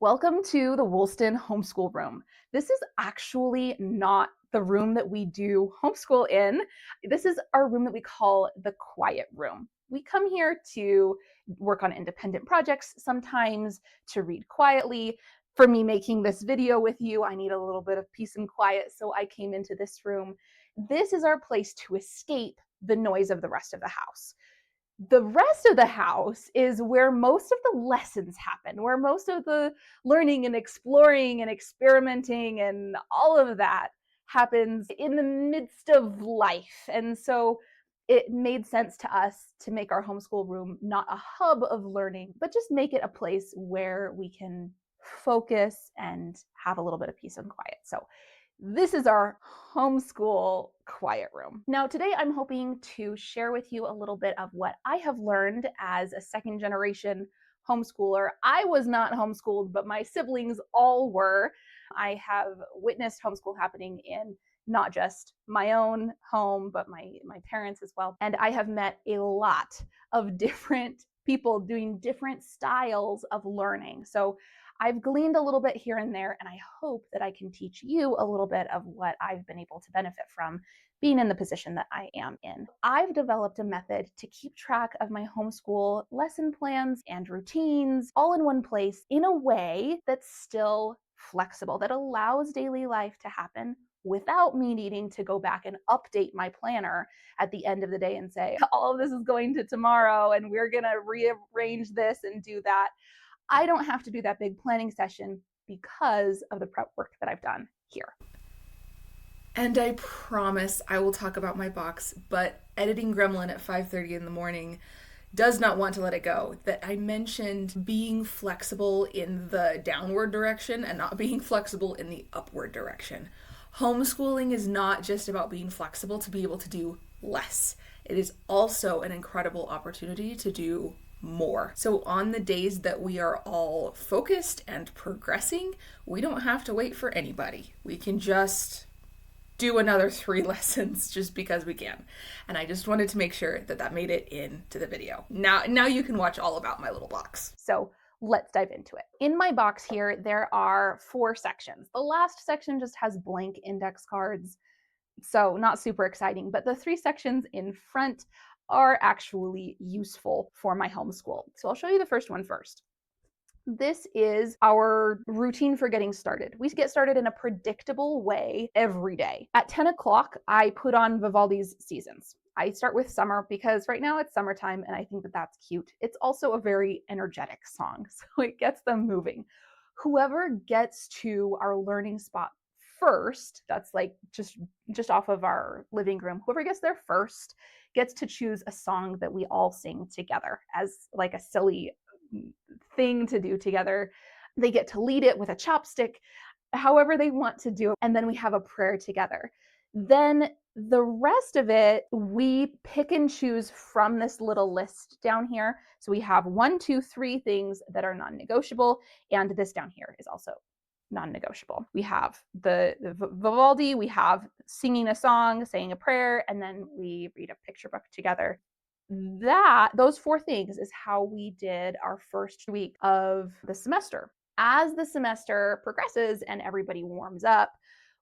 Welcome to the Woolston Homeschool Room. This is actually not the room that we do homeschool in. This is our room that we call the quiet room. We come here to work on independent projects, sometimes to read quietly. For me making this video with you, I need a little bit of peace and quiet, so I came into this room. This is our place to escape the noise of the rest of the house. The rest of the house is where most of the lessons happen, where most of the learning and exploring and experimenting and all of that happens in the midst of life. And so it made sense to us to make our homeschool room not a hub of learning, but just make it a place where we can focus and have a little bit of peace and quiet. So this is our homeschool quiet room. Now, today I'm hoping to share with you a little bit of what I have learned as a second generation homeschooler. I was not homeschooled, but my siblings all were. I have witnessed homeschool happening in not just my own home, but my parents as well. And I have met a lot of different people doing different styles of learning. So I've gleaned a little bit here and there, and I hope that I can teach you a little bit of what I've been able to benefit from being in the position that I am in. I've developed a method to keep track of my homeschool lesson plans and routines all in one place in a way that's still flexible, that allows daily life to happen without me needing to go back and update my planner at the end of the day and say, all of this is going to tomorrow and we're going to rearrange this and do that. I don't have to do that big planning session because of the prep work that I've done here. And I promise I will talk about my box, but editing Gremlin at 5:30 in the morning does not want to let it go. That I mentioned being flexible in the downward direction and not being flexible in the upward direction. Homeschooling is not just about being flexible to be able to do less. It is also an incredible opportunity to do more. So on the days that we are all focused and progressing, we don't have to wait for anybody. We can just do another 3 lessons just because we can. And I just wanted to make sure that that made it into the video. Now you can watch all about my little box. So let's dive into it. In my box here, there are 4 sections. The last section just has blank index cards, so not super exciting, but the 3 sections in front are actually useful for my homeschool. So I'll show you the first one first. This is our routine for getting started. We get started in a predictable way every day. At 10 o'clock, I put on Vivaldi's Seasons. I start with summer because right now it's summertime and I think that that's cute. It's also a very energetic song, so it gets them moving. Whoever gets to our learning spot first, that's like just off of our living room, whoever gets there first gets to choose a song that we all sing together as like a silly thing to do together. They get to lead it with a chopstick, however they want to do it. And then we have a prayer together. Then the rest of it, we pick and choose from this little list down here. So we have 1, 2, 3 things that are non-negotiable. And this down here is also non-negotiable. We have the Vivaldi, we have singing a song, saying a prayer, and then we read a picture book together. Those 4 things is how we did our first week of the semester. As the semester progresses and everybody warms up,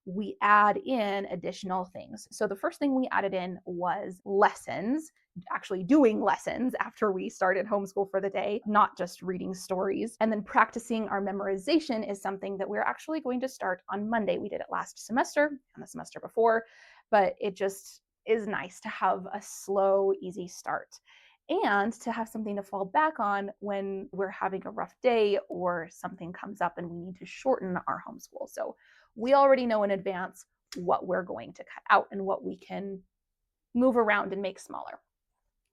we add in additional things. So the first thing we added in was lessons, actually doing lessons after we started homeschool for the day, not just reading stories. And then practicing our memorization is something that we're actually going to start on Monday. We did it last semester and the semester before, but it just is nice to have a slow, easy start and to have something to fall back on when we're having a rough day or something comes up and we need to shorten our homeschool. So we already know in advance what we're going to cut out and what we can move around and make smaller.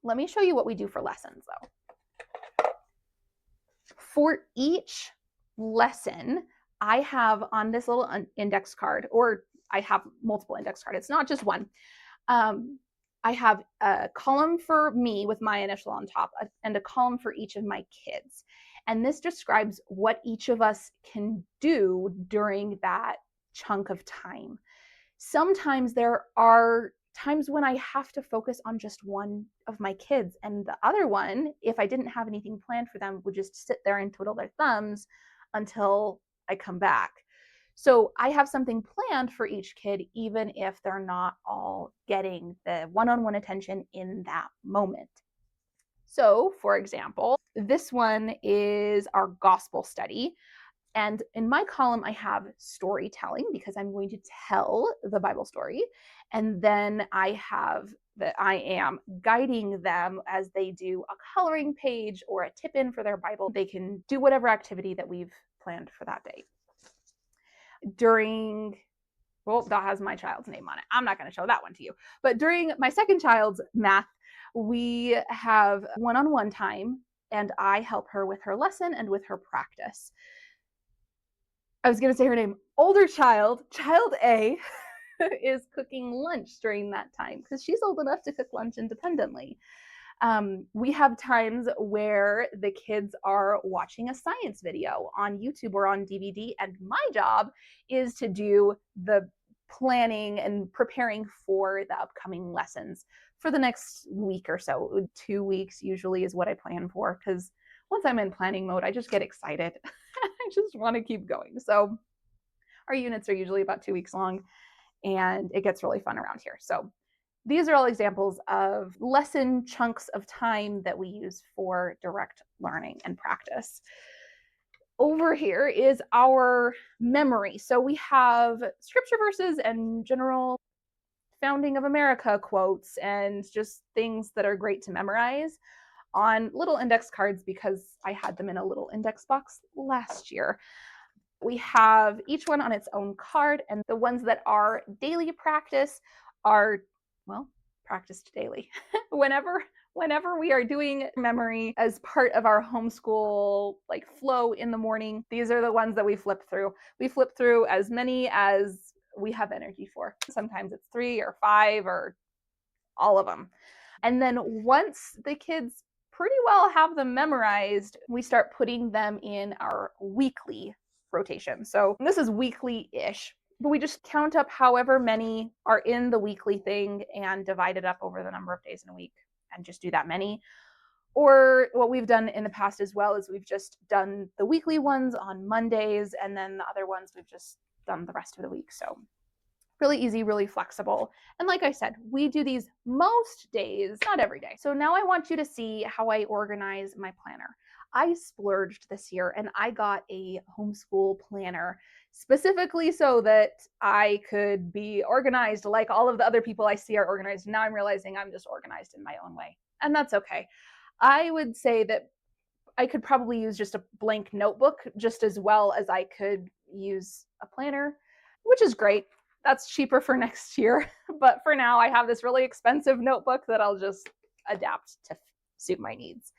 Let me show you what we do for lessons though. For each lesson, I have on this little index card, or I have multiple index cards. It's not just one. I have a column for me with my initial on top and a column for each of my kids. And this describes what each of us can do during that chunk of time. Sometimes there are times when I have to focus on just one of my kids, and the other one, if I didn't have anything planned for them, would just sit there and twiddle their thumbs until I come back. So I have something planned for each kid, even if they're not all getting the one-on-one attention in that moment. So, for example, this one is our gospel study. And in my column, I have storytelling because I'm going to tell the Bible story. And then I have that I am guiding them as they do a coloring page or a tip in for their Bible. They can do whatever activity that we've planned for that day. Well, that has my child's name on it. I'm not going to show that one to you. But during my second child's math, we have one-on-one time, and I help her with her lesson and with her practice. I was going to say her name. Older child A, is cooking lunch during that time because she's old enough to cook lunch independently. We have times where the kids are watching a science video on YouTube or on DVD, and my job is to do the planning and preparing for the upcoming lessons for the next week or so. 2 weeks usually is what I plan for, because once I'm in planning mode, I just get excited. I just want to keep going. So our units are usually about 2 weeks long, and it gets really fun around here. So these are all examples of lesson chunks of time that we use for direct learning and practice. Over here is our memory. So we have scripture verses and general founding of America quotes and just things that are great to memorize on little index cards because I had them in a little index box last year. We have each one on its own card, and the ones that are daily practice are, well, practiced daily. whenever we are doing memory as part of our homeschool like flow in the morning, these are the ones that we flip through. We flip through as many as we have energy for. Sometimes it's 3 or 5 or all of them. And then once the kids pretty well have them memorized, we start putting them in our weekly rotation. So this is weekly-ish, but we just count up however many are in the weekly thing and divide it up over the number of days in a week and just do that many. Or what we've done in the past as well is we've just done the weekly ones on Mondays, and then the other ones we've just done the rest of the week. So really easy, really flexible. And like I said, we do these most days, not every day. So now I want you to see how I organize my planner. I splurged this year and I got a homeschool planner specifically so that I could be organized like all of the other people I see are organized. Now I'm realizing I'm just organized in my own way, and that's okay. I would say that I could probably use just a blank notebook just as well as I could use a planner, which is great. That's cheaper for next year. But for now, I have this really expensive notebook that I'll just adapt to suit my needs.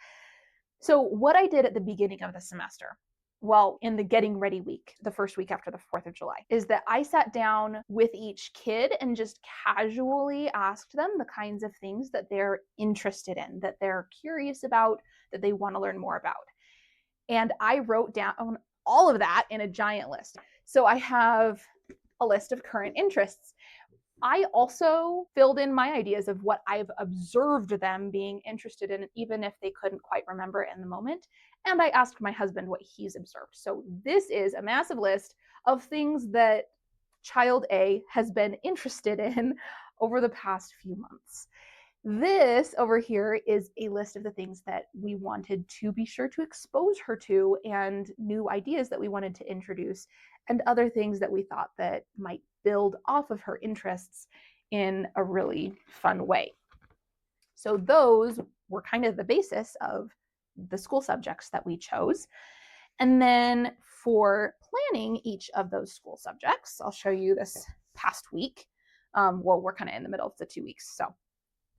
So what I did at the beginning of the semester, well, in the getting ready week, the first week after the 4th of July, is that I sat down with each kid and just casually asked them the kinds of things that they're interested in, that they're curious about, that they want to learn more about. And I wrote down all of that in a giant list. So I have a list of current interests. I also filled in my ideas of what I've observed them being interested in, even if they couldn't quite remember in the moment. And I asked my husband what he's observed. So this is a massive list of things that child A has been interested in over the past few months. This over here is a list of the things that we wanted to be sure to expose her to, and new ideas that we wanted to introduce, and other things that we thought that might build off of her interests in a really fun way. So those were kind of the basis of the school subjects that we chose. And then for planning each of those school subjects, I'll show you this past week. Well, we're kind of in the middle of the 2 weeks. So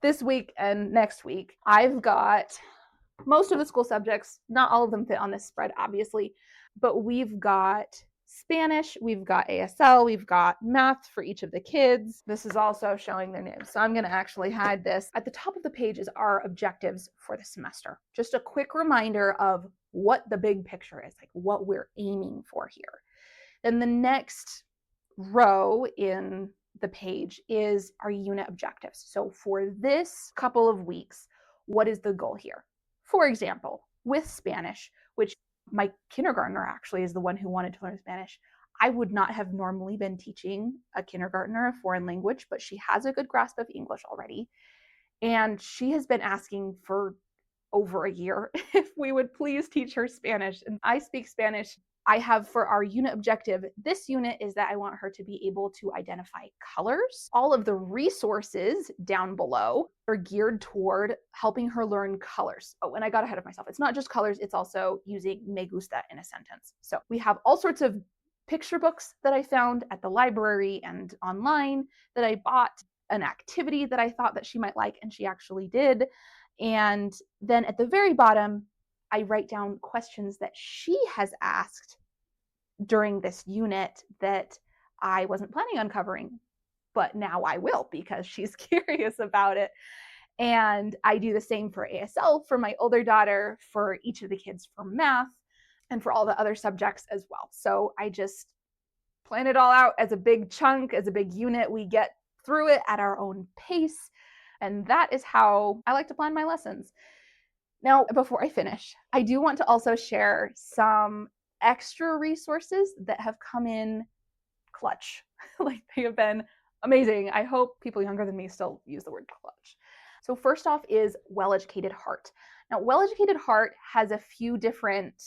this week and next week, I've got most of the school subjects. Not all of them fit on this spread, obviously, but we've got Spanish, we've got ASL, we've got math for each of the kids. This is also showing their names, so I'm going to actually hide this. At the top of the page is our objectives for the semester. Just a quick reminder of what the big picture is, like what we're aiming for here. Then the next row in the page is our unit objectives. So for this couple of weeks, what is the goal here? For example, with Spanish, which My kindergartner actually is the one who wanted to learn Spanish. I would not have normally been teaching a kindergartner a foreign language, but she has a good grasp of English already. And she has been asking for over a year if we would please teach her Spanish. And I speak Spanish. I have for our unit objective, this unit is that I want her to be able to identify colors. All of the resources down below are geared toward helping her learn colors. Oh, and I got ahead of myself. It's not just colors, it's also using me gusta in a sentence. So we have all sorts of picture books that I found at the library and online that I bought, an activity that I thought that she might like, and she actually did. And then at the very bottom, I write down questions that she has asked during this unit that I wasn't planning on covering, but now I will because she's curious about it. And I do the same for ASL for my older daughter, for each of the kids for math, and for all the other subjects as well. So I just plan it all out as a big chunk, as a big unit. We get through it at our own pace. And that is how I like to plan my lessons. Now, before I finish, I do want to also share some extra resources that have come in clutch. Like they have been amazing. I hope people younger than me still use the word clutch. So, first off is Well Educated Heart. Now, Well Educated Heart has a few different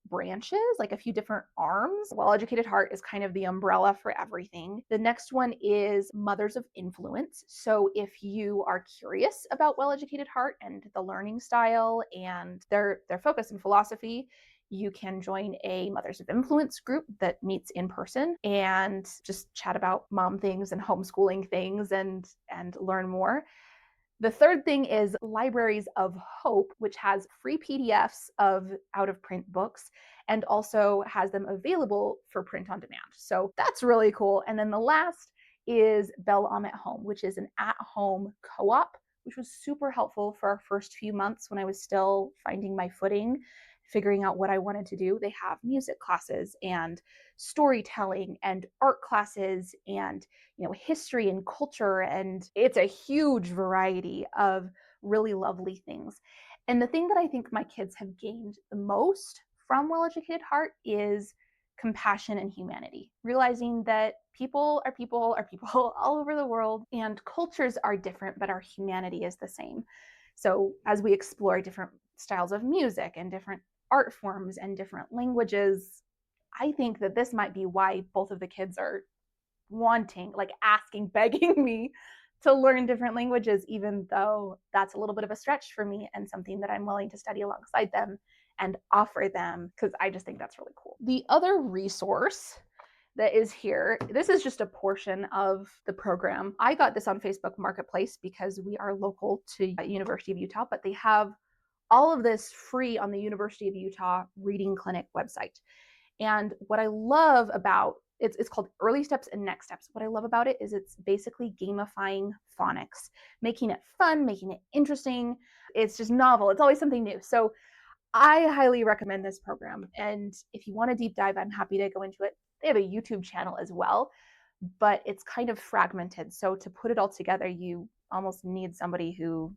branches, like a few different arms. Well Educated Heart is kind of the umbrella for everything. The next one is Mothers of Influence. So if you are curious about Well Educated Heart and the learning style and their focus and philosophy, you can join a Mothers of Influence group that meets in person and just chat about mom things and homeschooling things and learn more. The third thing is Libraries of Hope, which has free PDFs of out of print books and also has them available for print on demand. So that's really cool. And then the last is Belle at Home, which is an at-home co-op, which was super helpful for our first few months when I was still finding my footing, figuring out what I wanted to do. They have music classes and storytelling and art classes and history and culture, and it's a huge variety of really lovely things. And the thing that I think my kids have gained the most from Well Educated Heart is compassion and humanity, realizing that people are people all over the world and cultures are different, but our humanity is the same. So as we explore different styles of music and different art forms and different languages, I think that this might be why both of the kids are wanting, like asking, begging me to learn different languages, even though that's a little bit of a stretch for me and something that I'm willing to study alongside them and offer them, because I just think that's really cool. The other resource that is here, this is just a portion of the program. I got this on Facebook Marketplace because we are local to University of Utah, but they have all of this free on the University of Utah Reading Clinic website. And what I love about it's called Early Steps and Next Steps. What I love about it is it's basically gamifying phonics, making it fun, making it interesting. It's just novel. It's always something new. So I highly recommend this program. And if you want a deep dive, I'm happy to go into it. They have a YouTube channel as well, but it's kind of fragmented. So to put it all together, you almost need somebody who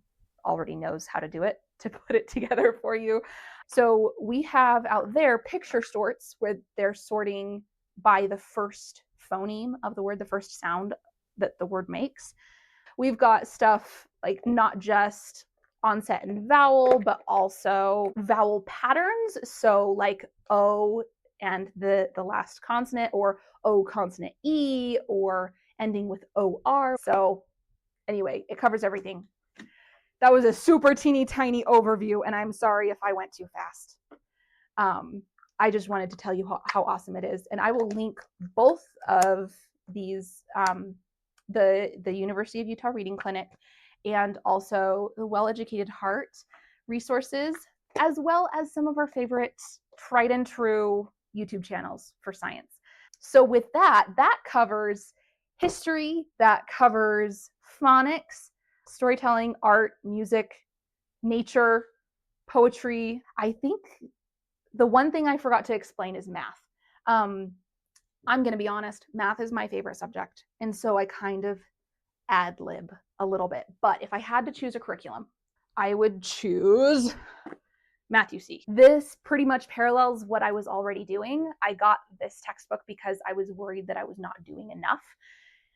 already knows how to do it to put it together for you. So we have out there picture sorts where they're sorting by the first phoneme of the word, the first sound that the word makes. We've got stuff like not just onset and vowel, but also vowel patterns. So like O and the last consonant, or O consonant E, or ending with OR. So anyway, it covers everything. That was a super teeny tiny overview, and I'm sorry if I went too fast. I just wanted to tell you how awesome it is. And I will link both of these, the University of Utah Reading Clinic and also the Well Educated Heart resources, as well as some of our favorite tried and true YouTube channels for science. So with that covers history, that covers phonics, storytelling, art, music, nature, poetry. I think the one thing I forgot to explain is math. I'm going to be honest, math is my favorite subject. And so I kind of ad lib a little bit. But if I had to choose a curriculum, I would choose Math-UC. This pretty much parallels what I was already doing. I got this textbook because I was worried that I was not doing enough.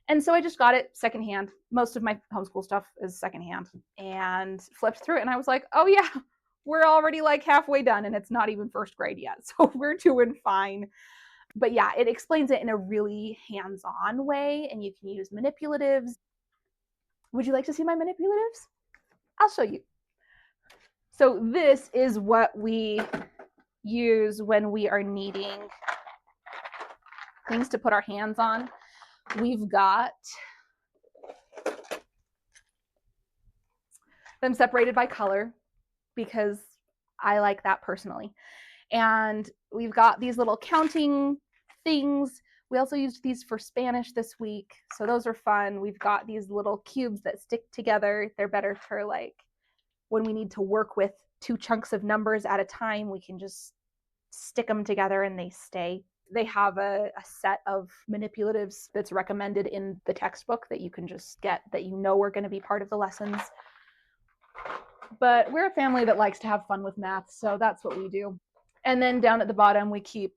And so I just got it secondhand. Most of my homeschool stuff is secondhand, and flipped through it. And I was like, oh, yeah, we're already like halfway done, and it's not even first grade yet. So we're doing fine. But yeah, it explains it in a really hands-on way, and you can use manipulatives. Would you like to see my manipulatives? I'll show you. So this is what we use when we are needing things to put our hands on. We've got them separated by color because I like that personally. And we've got these little counting things. We also used these for Spanish this week, so those are fun. We've got these little cubes that stick together. They're better for like when we need to work with 2 chunks of numbers at a time, we can just stick them together and they stay. They have a set of manipulatives that's recommended in the textbook that you can just get, that you know are going to be part of the lessons. But we're a family that likes to have fun with math, so that's what we do. And then down at the bottom, we keep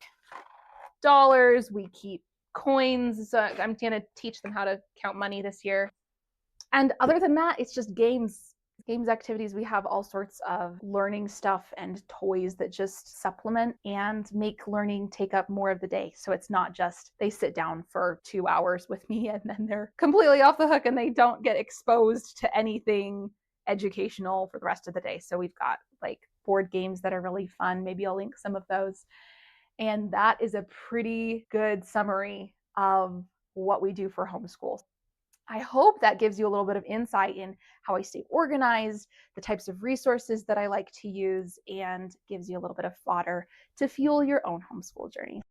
dollars, we keep coins. So I'm going to teach them how to count money this year. And other than that, it's just games, activities. We have all sorts of learning stuff and toys that just supplement and make learning take up more of the day. So it's not just they sit down for 2 hours with me and then they're completely off the hook and they don't get exposed to anything educational for the rest of the day. So we've got like board games that are really fun. Maybe I'll link some of those. And that is a pretty good summary of what we do for homeschool. I hope that gives you a little bit of insight in how I stay organized, the types of resources that I like to use, and gives you a little bit of fodder to fuel your own homeschool journey.